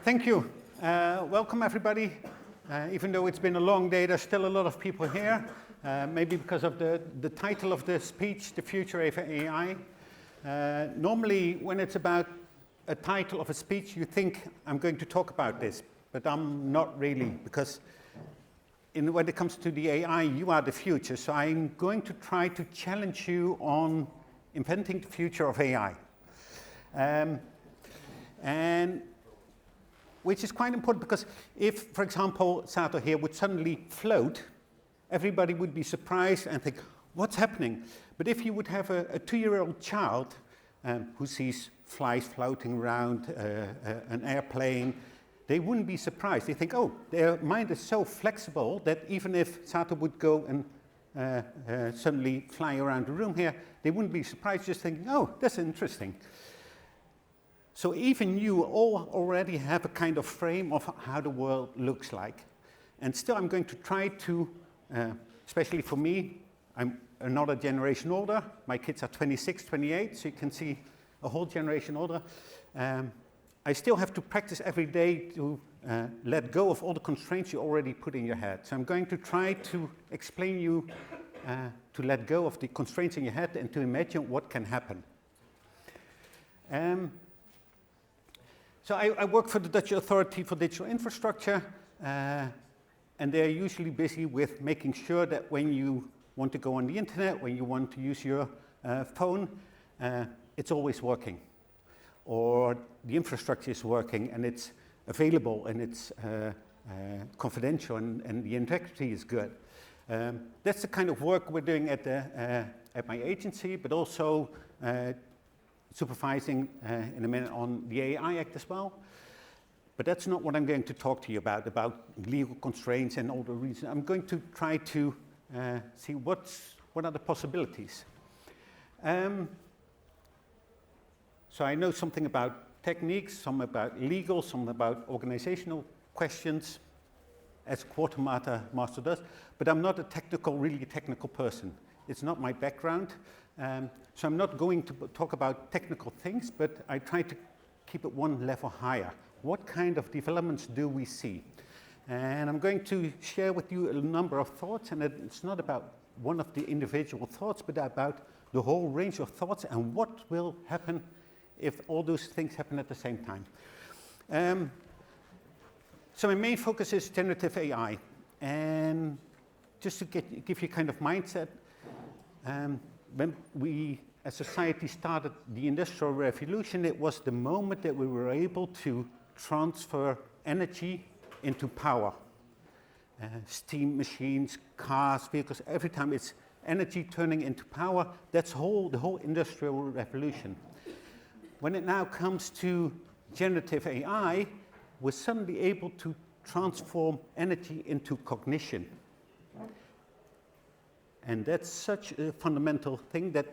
Thank you. Welcome, everybody. Even though it's been a long day, there's still a lot of people here. Maybe because of the title of the speech, The Future of AI. Normally, when it's about a title of a speech, you think I'm going to talk about this, but I'm not really, because when it comes to the AI, you are the future. So I'm going to try to challenge you on inventing the future of AI. And which is quite important, because if, for example, Sato here would suddenly float, everybody would be surprised and think, what's happening? But if you would have a 2-year-old child who sees flies floating around an airplane, they wouldn't be surprised. They think, oh, their mind is so flexible that even if Sato would go and suddenly fly around the room here, they wouldn't be surprised, just thinking, oh, that's interesting. So even you all already have a kind of frame of how the world looks like. And still I'm going to try to, especially for me, I'm another generation older. My kids are 26, 28, so you can see a whole generation older. I still have to practice every day to let go of all the constraints you already put in your head. So I'm going to try to explain you to let go of the constraints in your head and to imagine what can happen. So I work for the Dutch Authority for Digital Infrastructure, and they're usually busy with making sure that when you want to go on the internet, when you want to use your phone, it's always working. Or the infrastructure is working and it's available and it's confidential and the integrity is good. That's the kind of work we're doing at my agency, but also supervising in a minute on the AI Act as well. But that's not what I'm going to talk to you about legal constraints and all the reasons. I'm going to try to see what are the possibilities. So I know something about techniques, some about legal, some about organizational questions, as Quartermaster does, but I'm not a really technical person. It's not my background. So I'm not going to talk about technical things, but I try to keep it one level higher. What kind of developments do we see? And I'm going to share with you a number of thoughts, and it's not about one of the individual thoughts, but about the whole range of thoughts and what will happen if all those things happen at the same time. So my main focus is generative AI. And just to give you a kind of mindset, when we, as society, started the Industrial Revolution, it was the moment that we were able to transfer energy into power. Steam machines, cars, vehicles, every time it's energy turning into power, that's the whole Industrial Revolution. When it now comes to generative AI, we're suddenly able to transform energy into cognition. And that's such a fundamental thing that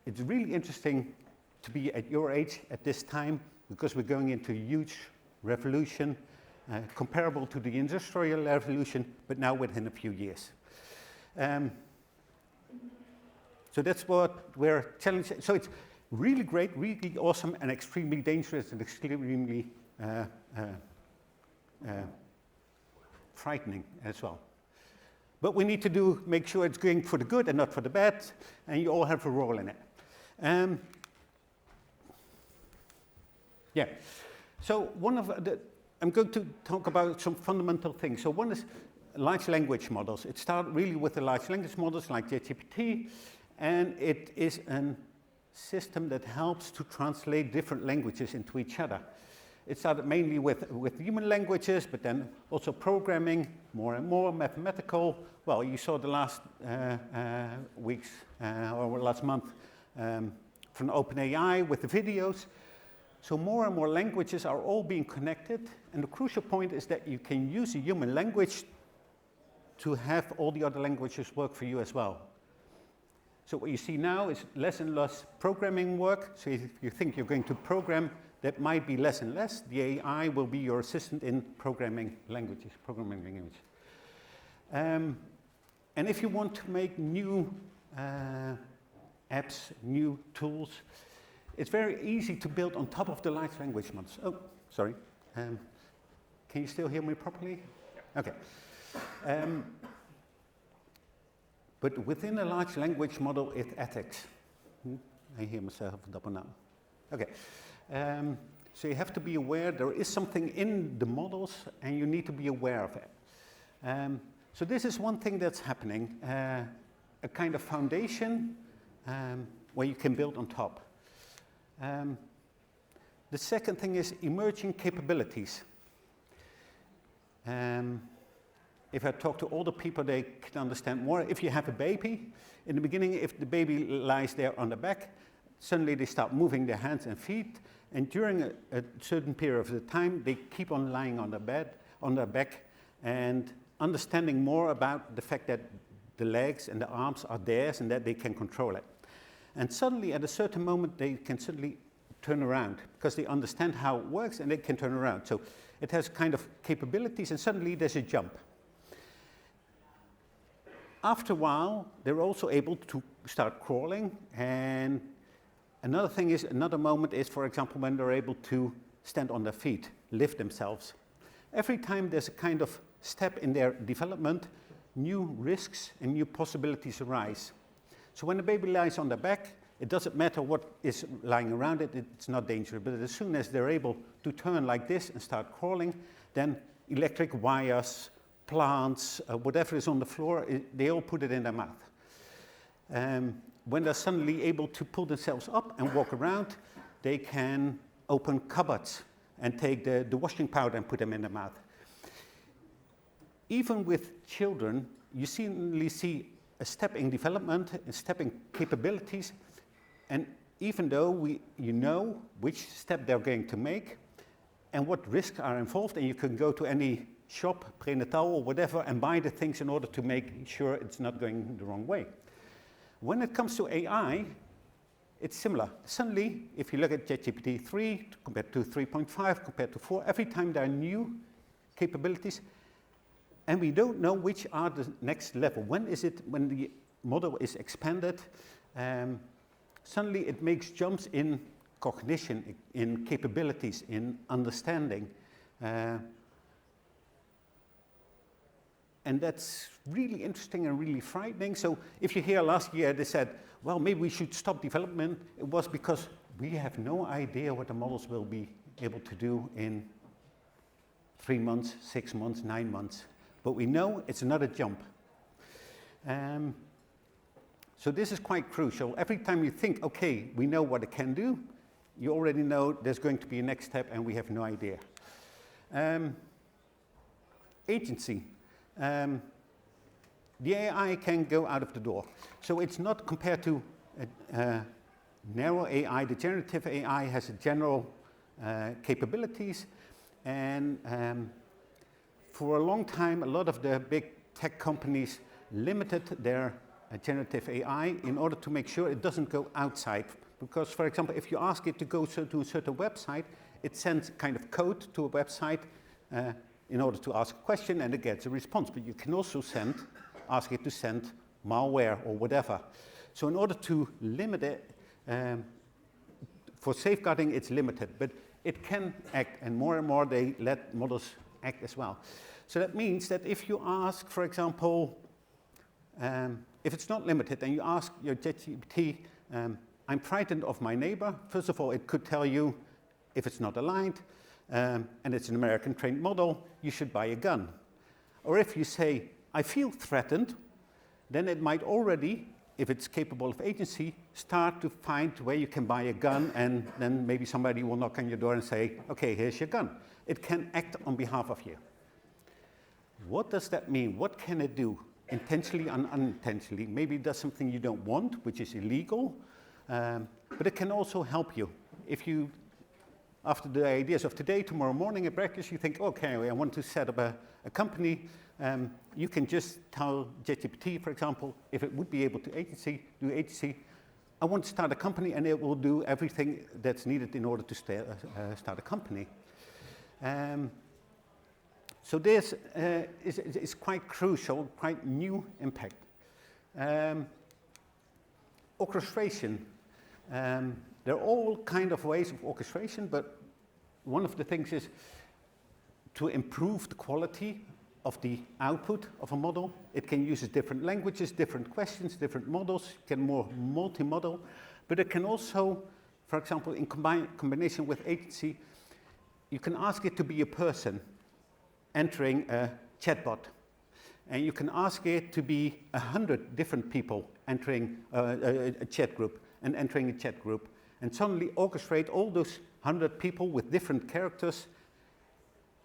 it's really interesting to be at your age at this time, because we're going into a huge revolution comparable to the Industrial Revolution, but now within a few years. So that's what we're challenging. So it's really great, really awesome, and extremely dangerous and extremely frightening as well. But we need to make sure it's going for the good and not for the bad, and you all have a role in it. Yeah. So I'm going to talk about some fundamental things. So one is large language models. It started really with the large language models like ChatGPT, and it is a system that helps to translate different languages into each other. It started mainly with human languages, but then also programming, more and more mathematical. Well, you saw the last weeks or last month from OpenAI with the videos. So more and more languages are all being connected, and the crucial point is that you can use a human language to have all the other languages work for you as well. So what you see now is less and less programming work. So if you think you're going to program, that might be less and less. The AI will be your assistant in programming languages. And if you want to make new apps, new tools, it's very easy to build on top of the large language models. Oh, sorry. Can you still hear me properly? Yeah. Okay. But within a large language model, it's ethics. I hear myself double now. Okay. So you have to be aware there is something in the models, and you need to be aware of it. So this is one thing that's happening, a kind of foundation where you can build on top. The second thing is emerging capabilities. If I talk to older people, they can understand more. If you have a baby, in the beginning, if the baby lies there on the back, suddenly they start moving their hands and feet, and during a certain period of the time, they keep on lying on their back, and understanding more about the fact that the legs and the arms are theirs and that they can control it. And suddenly, at a certain moment, they can suddenly turn around because they understand how it works and they can turn around. So it has kind of capabilities, and suddenly there's a jump. After a while, they're also able to start crawling, and another moment is, for example, when they're able to stand on their feet, lift themselves. Every time there's a kind of step in their development, new risks and new possibilities arise. So when the baby lies on their back, it doesn't matter what is lying around it, it's not dangerous. But as soon as they're able to turn like this and start crawling, then electric wires, plants, whatever is on the floor, they all put it in their mouth. When they're suddenly able to pull themselves up and walk around, they can open cupboards and take the washing powder and put them in their mouth. Even with children, you seemingly see a step in development, a step in capabilities, and even though you know which step they're going to make and what risks are involved, and you can go to any shop, prenatal or whatever, and buy the things in order to make sure it's not going the wrong way. When it comes to AI, it's similar. Suddenly, if you look at ChatGPT 3 compared to 3.5, compared to 4, every time there are new capabilities, and we don't know which are the next level. When is it, when the model is expanded, suddenly it makes jumps in cognition, in capabilities, in understanding. And that's really interesting and really frightening. So if you hear last year they said, well, maybe we should stop development, it was because we have no idea what the models will be able to do in 3 months, 6 months, 9 months. But we know it's another jump. So this is quite crucial. Every time you think, okay, we know what it can do, you already know there's going to be a next step and we have no idea. Agency. The AI can go out of the door. So it's not compared to narrow AI. The generative AI has a general capabilities, and for a long time, a lot of the big tech companies limited their generative AI in order to make sure it doesn't go outside. Because, for example, if you ask it to go to a certain website, it sends kind of code to a website in order to ask a question, and it gets a response. But you can also ask it to send malware or whatever. So in order to limit it, for safeguarding, it's limited. But it can act, and more they let models act as well. So that means that if you ask, for example, if it's not limited, and you ask your ChatGPT, I'm frightened of my neighbor, first of all, it could tell you if it's not aligned, and it's an American trained model, you should buy a gun. Or if you say, I feel threatened, then it might already, if it's capable of agency, start to find where you can buy a gun, and then maybe somebody will knock on your door and say, okay, here's your gun. It can act on behalf of you. What does that mean? What can it do? Intentionally and unintentionally. Maybe it does something you don't want, which is illegal, but it can also help you. If you, after the ideas of today, tomorrow morning at breakfast, you think, okay, I want to set up a company, you can just tell ChatGPT, for example, if it would be able to do agency, I want to start a company, and it will do everything that's needed in order to start a company. So this is quite crucial, quite new impact. Orchestration. There are all kind of ways of orchestration, but one of the things is to improve the quality of the output of a model. It can use different languages, different questions, different models, can more multi-model, but it can also, for example, in combination with agency, you can ask it to be a person entering a chatbot. And you can ask it to be 100 different people entering a chat group and entering a chat group. And suddenly orchestrate all those 100 people with different characters.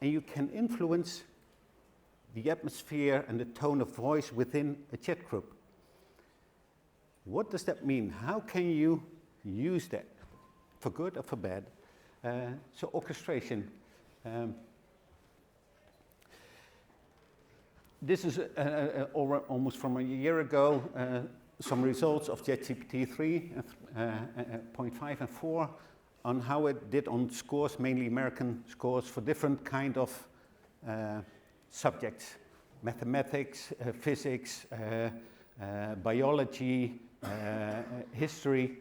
And you can influence the atmosphere and the tone of voice within a chat group. What does that mean? How can you use that? For good or for bad? So orchestration. This is almost from a year ago, some results of ChatGPT 3.5 and 4 on how it did on scores, mainly American scores, for different kind of subjects. Mathematics, physics, biology, history.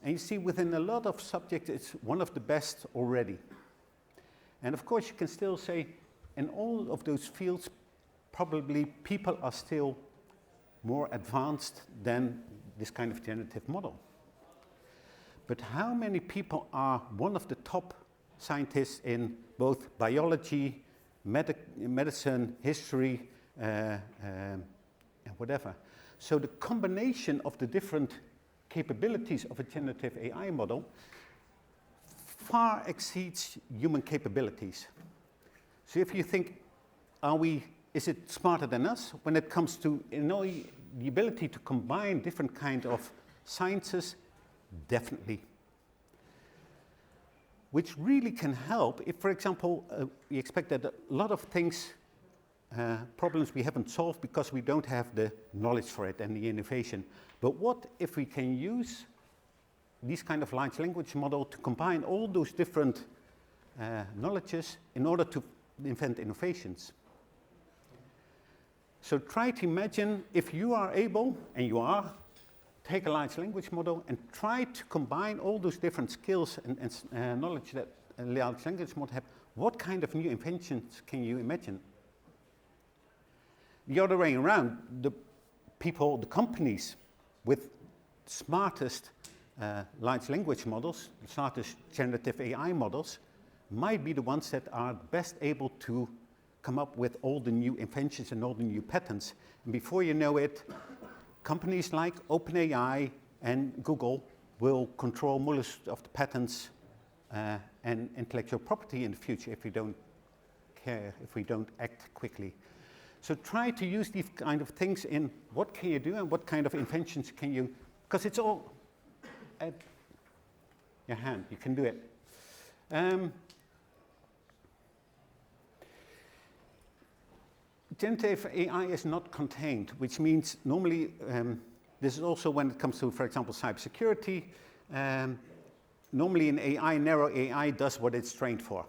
And you see within a lot of subjects, it's one of the best already. And of course, you can still say in all of those fields, probably people are still more advanced than this kind of generative model. But how many people are one of the top scientists in both biology, medicine, history, and whatever? So the combination of the different capabilities of a generative AI model far exceeds human capabilities. So if you think, is it smarter than us when it comes to the ability to combine different kinds of sciences? Definitely. Which really can help if, for example, we expect that a lot of things, problems we haven't solved because we don't have the knowledge for it and the innovation. But what if we can use these kind of large language model to combine all those different knowledges in order to invent innovations? So try to imagine if you are able, and you are, take a large language model and try to combine all those different skills and knowledge that a large language model have. What kind of new inventions can you imagine? The other way around, the companies with smartest large language models, the smartest generative AI models, might be the ones that are best able to come up with all the new inventions and all the new patents. And before you know it, companies like OpenAI and Google will control most of the patents and intellectual property in the future if we don't care, if we don't act quickly. So try to use these kind of things in what can you do and what kind of inventions can you, because it's all at your hand, you can do it. Generative AI is not contained, which means normally, this is also when it comes to, for example, cybersecurity, normally an AI, narrow AI does what it's trained for.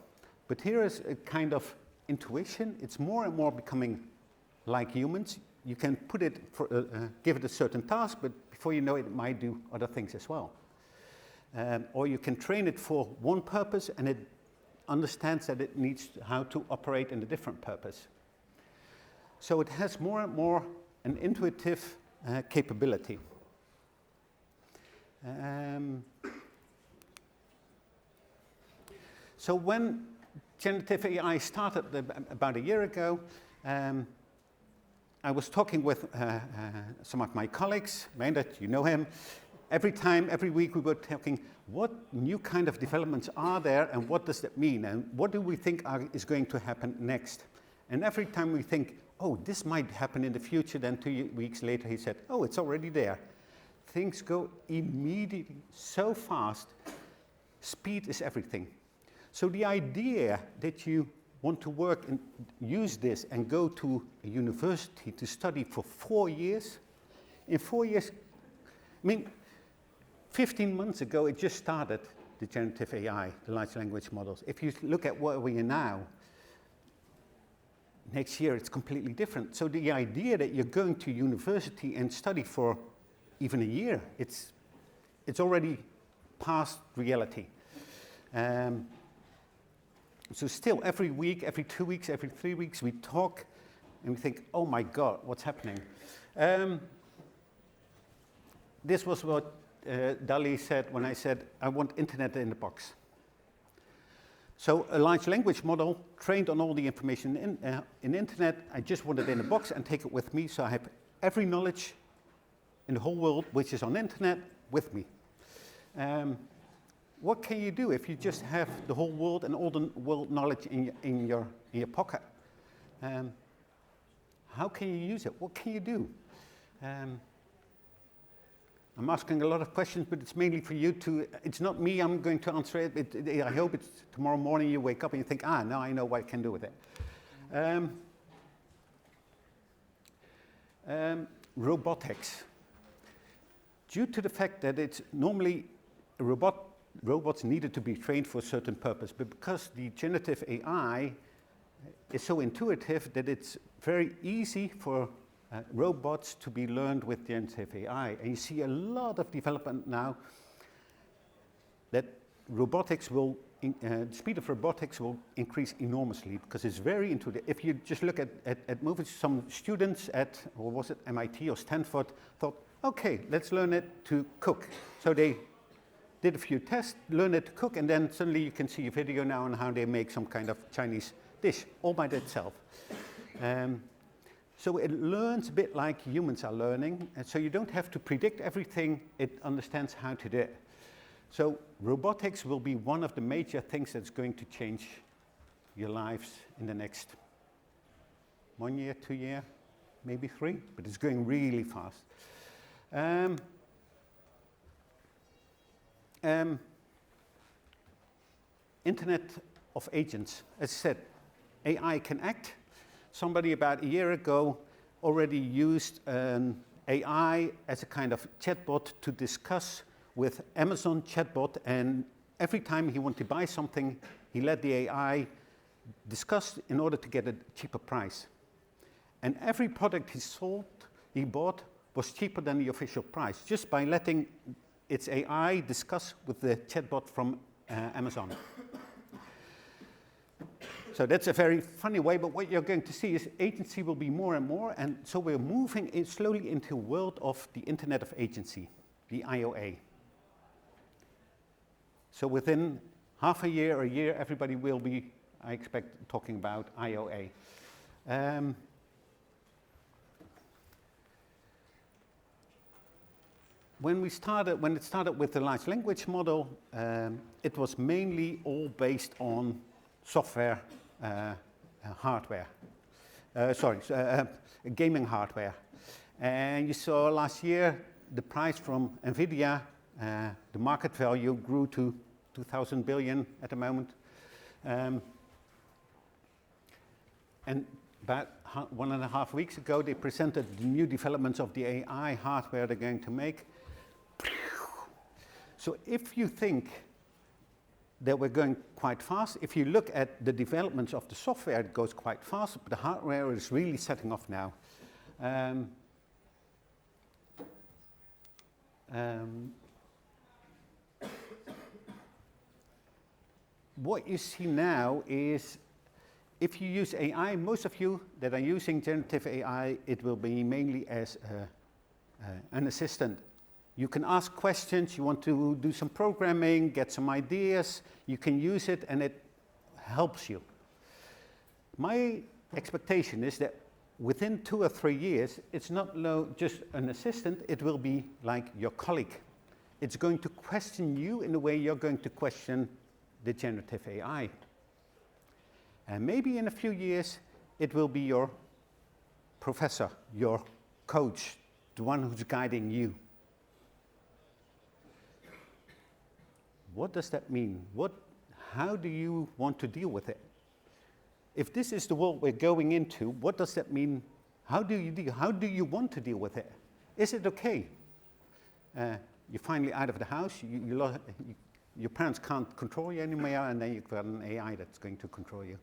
But here is a kind of intuition. It's more and more becoming like humans. You can put it, give it a certain task, but before you know it, it might do other things as well. Or you can train it for one purpose and it understands that it needs how to operate in a different purpose. So it has more and more an intuitive capability. So when generative AI started about a year ago, I was talking with some of my colleagues, Maynard, you know him. Every week we were talking, what new kind of developments are there and what does that mean? And what do we think is going to happen next? And every time we think, oh, this might happen in the future, then 2 weeks later he said, oh, it's already there. Things go immediately so fast. Speed is everything. So the idea that you want to work and use this and go to a university to study for 4 years, in 4 years, I mean, 15 months ago it just started, the generative AI, the large language models. If you look at where we are now, next year it's completely different. So the idea that you're going to university and study for even a year, it's already past reality. So still, every week, every 2 weeks, every 3 weeks, we talk and we think, oh my God, what's happening? This was what Dali said when I said, I want internet in the box. So a large language model trained on all the information in internet, I just want it in a box and take it with me, so I have every knowledge in the whole world which is on internet with me. What can you do if you just have the whole world and all the world knowledge in your pocket? How can you use it? What can you do? I'm asking a lot of questions, but it's mainly for you to, it's not me, I'm going to answer it. I hope it's tomorrow morning you wake up and you think, now I know what I can do with it. Robotics. Due to the fact that it's normally robots needed to be trained for a certain purpose, but because the generative AI is so intuitive that it's very easy for robots to be learned with generative AI. And you see a lot of development now that robotics will, the speed of robotics will increase enormously because it's very intuitive. If you just look at movies, some students at, or was it MIT or Stanford, thought, okay, let's learn it to cook. So they did a few tests, learned it to cook, and then suddenly you can see a video now on how they make some kind of Chinese dish, all by itself. So it learns a bit like humans are learning, and so you don't have to predict everything, it understands how to do it. So robotics will be one of the major things that's going to change your lives in the next 1 year, 2 years, maybe 3, but it's going really fast. Internet of agents. As I said, AI can act. Somebody about a year ago already used an AI as a kind of chatbot to discuss with Amazon chatbot, and every time he wanted to buy something, he let the AI discuss in order to get a cheaper price. And every product he bought was cheaper than the official price, just by letting its AI discuss with the chatbot from Amazon. So that's a very funny way, but what you're going to see is agency will be more and more, and so we're moving slowly into a world of the Internet of Agency, the IOA. So within half a year or a year, everybody will be, I expect, talking about IOA. When it started with the large language model, it was mainly all based on software, hardware. Gaming hardware. And you saw last year the price from NVIDIA, the market value grew to 2,000 billion at the moment. And about 1.5 weeks ago, they presented the new developments of the AI hardware they're going to make. So if you think that we're going quite fast, if you look at the developments of the software, it goes quite fast, but the hardware is really setting off now. What you see now is, if you use AI, most of you that are using generative AI, it will be mainly as an assistant. You can ask questions, you want to do some programming, get some ideas, you can use it and it helps you. My expectation is that within 2 or 3 years, it's not just an assistant, it will be like your colleague. It's going to question you in the way you're going to question the generative AI. And maybe in a few years, it will be your professor, your coach, the one who's guiding you. What does that mean? How do you want to deal with it? If this is the world we're going into, what does that mean? How do you want to deal with it? Is it okay? You're finally out of the house, your parents can't control you anymore, and then you've got an AI that's going to control you.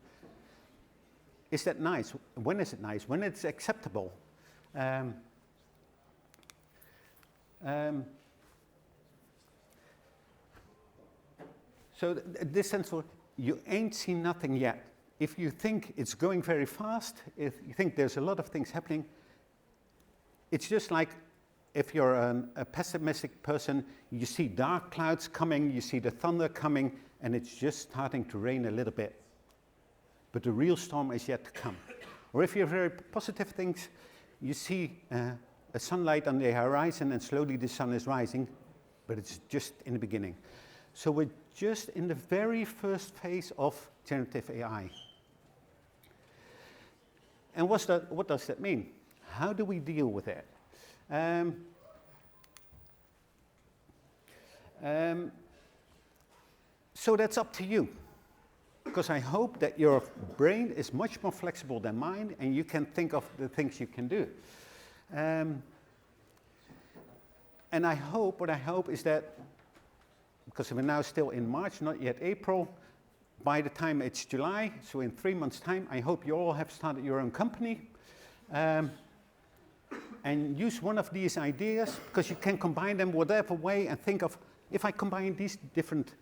Is that nice? When is it nice? When it's acceptable? So this sense of, you ain't seen nothing yet. If you think it's going very fast, if you think there's a lot of things happening, it's just like if you're a pessimistic person, you see dark clouds coming, you see the thunder coming, and it's just starting to rain a little bit. But the real storm is yet to come. Or if you're very positive things, you see a sunlight on the horizon and slowly the sun is rising, but it's just in the beginning. So we're just in the very first phase of generative AI. And what does that mean? How do we deal with it? So that's up to you. Because I hope that your brain is much more flexible than mine and you can think of the things you can do. And what I hope is that, because we're now still in March, not yet April, by the time it's July, so in 3 months' time, I hope you all have started your own company. And use one of these ideas, because you can combine them whatever way and think of, if I combine these different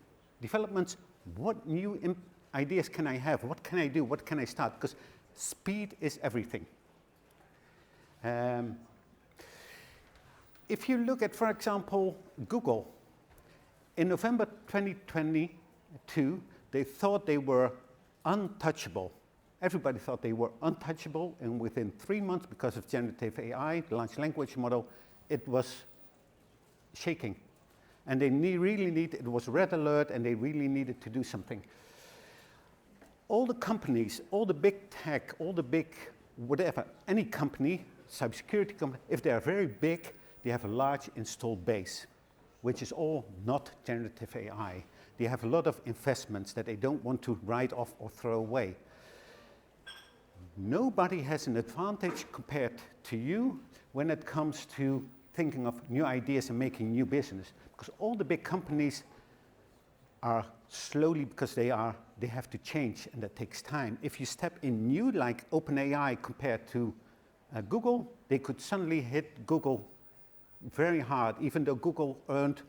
developments, what new ideas can I have? What can I do? What can I start? Because speed is everything. If you look at, for example, Google, in November 2022, they thought they were untouchable. Everybody thought they were untouchable, and within 3 months, because of generative AI, the large language model, it was shaking. And they really needed, it was red alert, and they really needed to do something. All the companies, all the big tech, all the big whatever, any company, cybersecurity company, if they are very big, they have a large installed base, which is all not generative AI. They have a lot of investments that they don't want to write off or throw away. Nobody has an advantage compared to you when it comes to thinking of new ideas and making new business. Because all the big companies are slowly, because they have to change, and that takes time. If you step in new, like OpenAI compared to Google, they could suddenly hit Google very hard, even though Google earned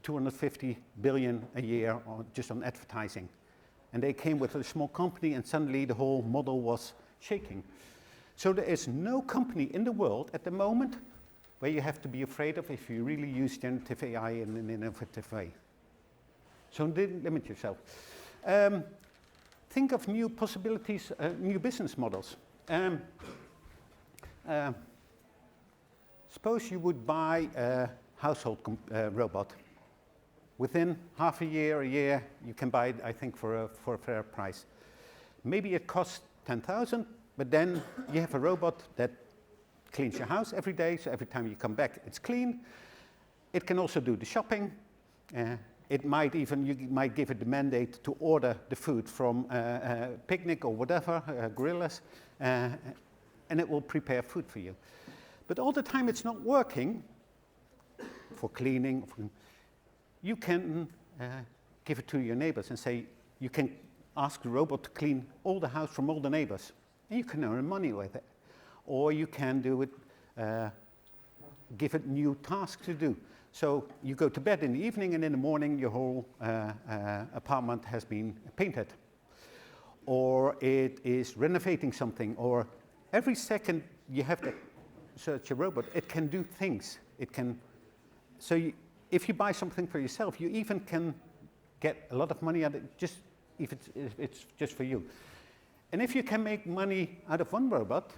250 billion a year just on advertising. And they came with a small company, and suddenly the whole model was shaking. So there is no company in the world at the moment where you have to be afraid of if you really use generative AI in an innovative way. So don't limit yourself. Think of new possibilities, new business models. Suppose you would buy a household robot. Within half a year, you can buy it, I think, for a fair price. Maybe it costs 10,000, but then you have a robot that cleans your house every day, so every time you come back, it's clean. It can also do the shopping. You might give it the mandate to order the food from Picnic or whatever, Gorillas, and it will prepare food for you. But all the time it's not working for cleaning. You can give it to your neighbors and say, you can ask the robot to clean all the house from all the neighbors, and you can earn money with it. Or you can do it, give it new tasks to do. So you go to bed in the evening, and in the morning your whole apartment has been painted. Or it is renovating something, or every second you have to search a robot, it can do things. It can, if you buy something for yourself, you even can get a lot of money out of it, just if it's just for you. And if you can make money out of one robot,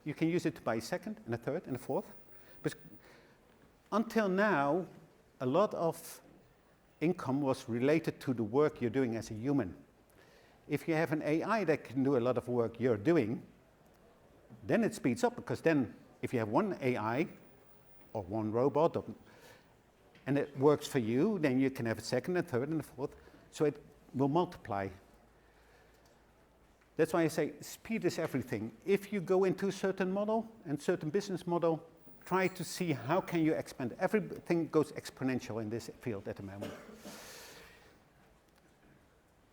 you can use it to buy a second, and a third, and a fourth. But until now, a lot of income was related to the work you're doing as a human. If you have an AI that can do a lot of work you're doing, then it speeds up, because then if you have one AI or one robot and it works for you, then you can have a second, a third, and a fourth. So it will multiply. That's why I say speed is everything. If you go into a certain model and certain business model, try to see how can you expand. Everything goes exponential in this field at the moment.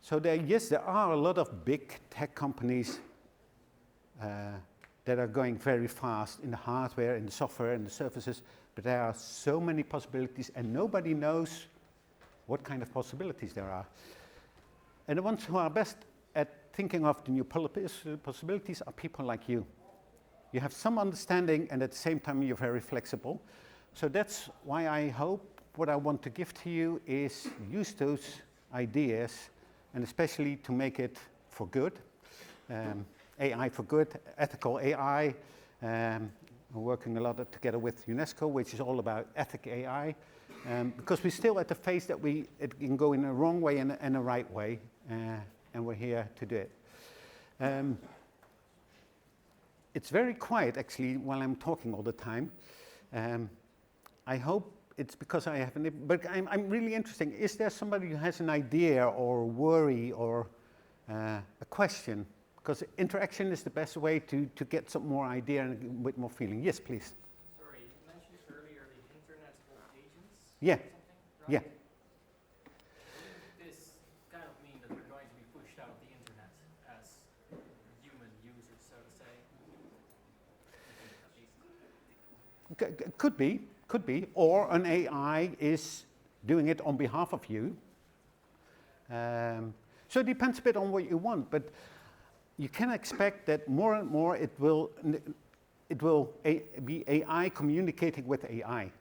So there are a lot of big tech companies that are going very fast in the hardware, in the software, in the services, but there are so many possibilities, and nobody knows what kind of possibilities there are. And the ones who are best at thinking of the new possibilities are people like you. You have some understanding, and at the same time you're very flexible. So that's why I hope what I want to give to you is use those ideas, and especially to make it for good. AI for good, ethical AI. We're working a lot together with UNESCO, which is all about ethic AI, because we're still at the phase that it can go in a wrong way and a right way, and we're here to do it. It's very quiet, actually, while I'm talking all the time. I hope it's because I have but I'm really interested. Is there somebody who has an idea or worry or a question? Because interaction is the best way to get some more idea and a bit more feeling. Yes, please. Sorry, you mentioned earlier the Internet of Agents? Yeah. Or something, right? Yeah. Wouldn't this kind of mean that we're going to be pushed out of the Internet as human users, so to say? Could be. Or an AI is doing it on behalf of you. So it depends a bit on what you want, but you can expect that more and more it will be AI communicating with AI.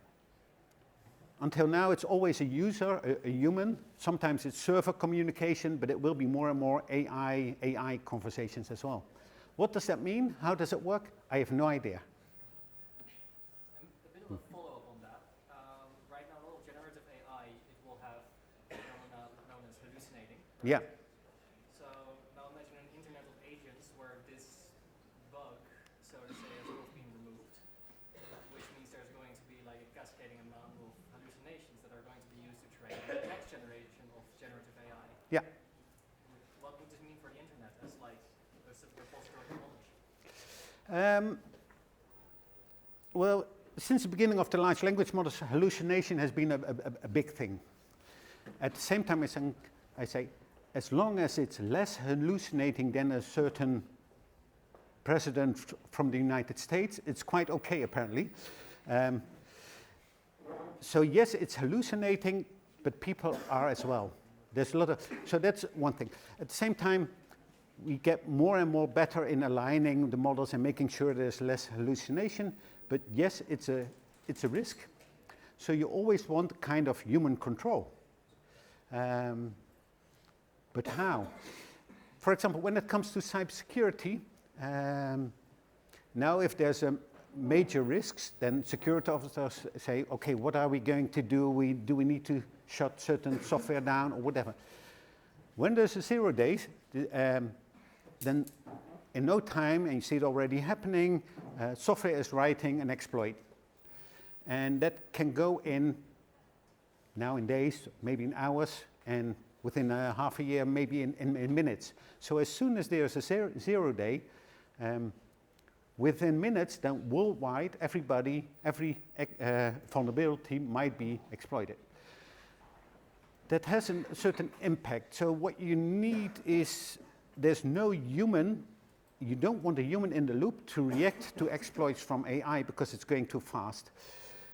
Until now, it's always a user, a human. Sometimes it's server communication, but it will be more and more AI conversations as well. What does that mean? How does it work? I have no idea. And a bit of a follow-up on that. Right now, all generative AI, it will have a phenomena known as hallucinating. Yeah. So now imagine an Internet of Agents where this bug, so to say, has all been removed, which means there's going to be like a cascading amount of hallucinations that are going to be used to train the next generation of generative AI. Yeah. What would this mean for the Internet as like a repository of knowledge? Well, since the beginning of the large language models, hallucination has been a big thing. At the same time, I say, as long as it's less hallucinating than a certain president from the United States, it's quite okay, apparently. So yes, it's hallucinating, but people are as well. There's a lot of, so that's one thing. At the same time, we get more and more better in aligning the models and making sure there's less hallucination. But yes, it's a risk. So you always want kind of human control. But how? For example, when it comes to cybersecurity, now if there's a major risks, then security officers say, okay, what are we going to do? Do we need to shut certain software down or whatever? When there's a 0 days, then in no time, and you see it already happening, software is writing an exploit. And that can go in now in days, maybe in hours, and within half a year, maybe in minutes. So as soon as there's a 0 day, within minutes, then worldwide, every vulnerability might be exploited. That has a certain impact. So what you need is, there's no human, you don't want a human in the loop to react to exploits from AI because it's going too fast.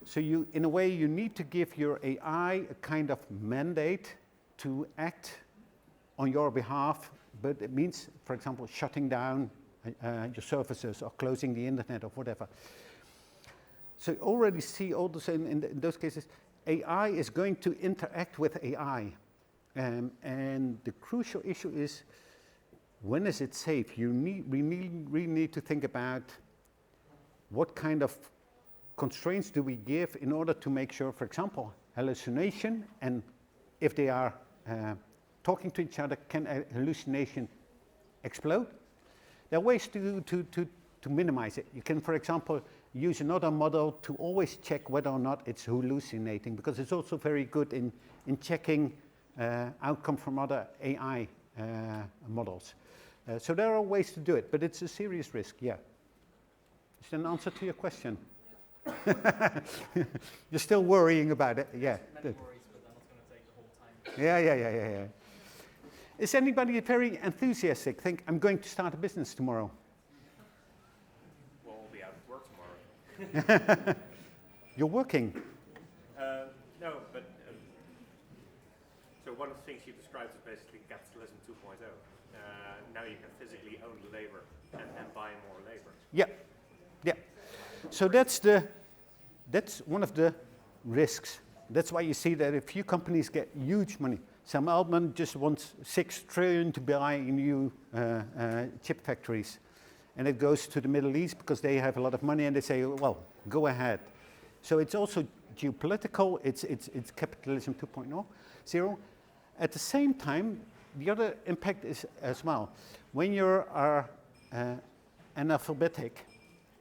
So in a way, you need to give your AI a kind of mandate to act on your behalf, but it means, for example, shutting down your services or closing the internet or whatever. So you already see all the same in those cases, AI is going to interact with AI. And the crucial issue is, when is it safe? We really need to think about what kind of constraints do we give in order to make sure, for example, hallucination, and if they are talking to each other, can a hallucination explode? There are ways to minimize it. You can, for example, use another model to always check whether or not it's hallucinating, because it's also very good in checking outcome from other AI models. So there are ways to do it, but it's a serious risk, yeah. Is that an answer to your question? You're still worrying about it, yeah. Many worries, but I'm not going to take the whole time. Yeah. Is anybody very enthusiastic? Think, I'm going to start a business tomorrow? Well, we'll be out of work tomorrow. You're working? No, but so one of the things you described is basically capitalism 2.0. Now you can physically own the labor and buy more labor. Yeah, yeah. So that's one of the risks. That's why you see that a few companies get huge money. Sam Altman just wants 6 trillion to buy new chip factories. And it goes to the Middle East because they have a lot of money and they say, well, go ahead. So it's also geopolitical, it's capitalism 2.0. At the same time, the other impact is as well. When you are analphabetic,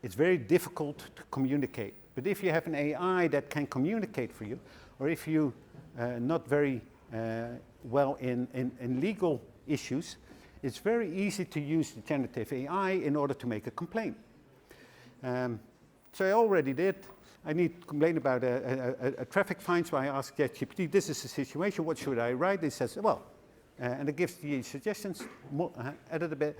it's very difficult to communicate. But if you have an AI that can communicate for you, or if you not very well in legal issues, it's very easy to use the generative AI in order to make a complaint. So I already did. I need to complain about a traffic fine, so I asked ChatGPT, this is the situation, what should I write? It says, well, and it gives the suggestions, edit a bit.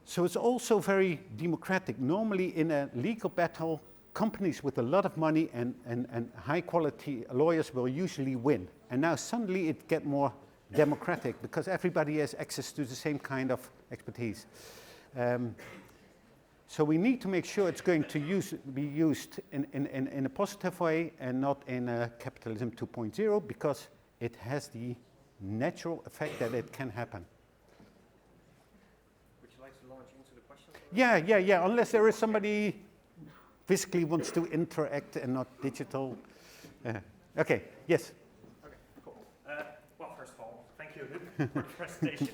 So it's also very democratic. Normally in a legal battle, companies with a lot of money and high quality lawyers will usually win. And now suddenly it gets more democratic because everybody has access to the same kind of expertise. So we need to make sure it's going to be used in a positive way and not in a capitalism 2.0 because it has the natural effect that it can happen. Would you like to launch into the questions? Yeah. Unless there is somebody physically wants to interact and not digital. Okay, yes. Okay, cool. Well, first of all, thank you, Huub, for the presentation.